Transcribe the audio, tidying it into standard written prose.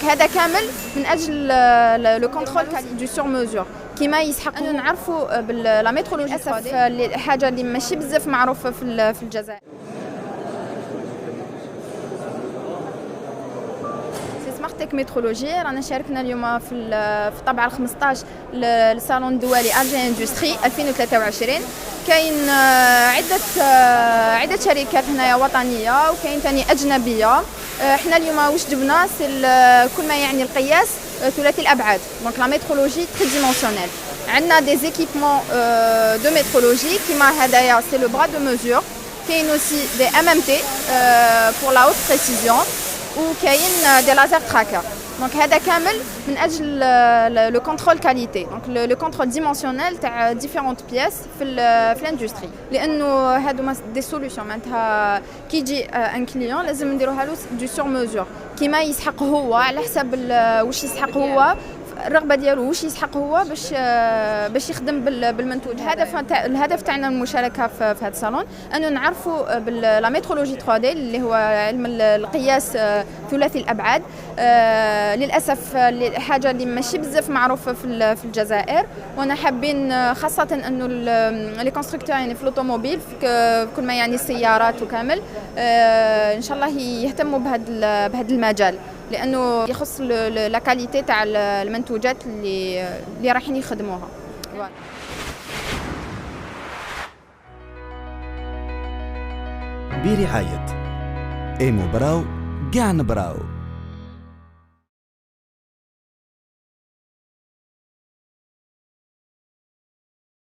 دونك هذا كامل من اجل لو كونترول دو سور ميزور كيما يسحقوا انه نعرفوا لا ميترولوجي. للاسف حاجه اللي ماشي بزاف معروفه في الجزائر. سمارتك مترولوجي رانا شاركنا اليوم في الطبعه 15 للصالون الدولي ارجي اندستري 2023. كاين عده شركات هنايا وطنيه وكاين ثاني اجنبيه. احنا اليوم واش جبنا كل ما يعني القياس ثلاثي الابعاد، دونك لا مترولوجي تري ديمونسيونيل. عندنا دي زيكيبمون دو مترولوجي كيما هدايا سي لو برا دو ميزور. كاين اوسي دي ام ام تي بور لا هوت بريسيزيون وكاين دي لازر تراكر. دونك هذا كامل من اجل لو كونترول كاليتي، دونك لو كونترول ديمونسيونيل تاع ديفيرونت بياس في الاندستري، لانه هادو دي سوليوشن معناتها كي يجي ان كليون لازم نديروها له دو سور ميزور كيما يسحق هو على حسب واش يسحق هو الرغبه ديالو واش يسحق هو باش يخدم بالمنتوج. الهدف تاعنا المشاركه في هذا الصالون انه نعرفوا لا مترولوجي 3 دي اللي هو علم القياس ثلاثي الابعاد. للاسف حاجه اللي ماشي بزاف معروفه في الجزائر، وانا حابين خاصه انه لي كونستركتور يعني في الاوتوموبيل في كل ما يعني السيارات وكامل ان شاء الله يهتموا بهذا المجال، لانه يخص لا كاليتي تاع المنتوجات اللي رايحين يخدموها. برعاية ايمو براو، قاع نبراو.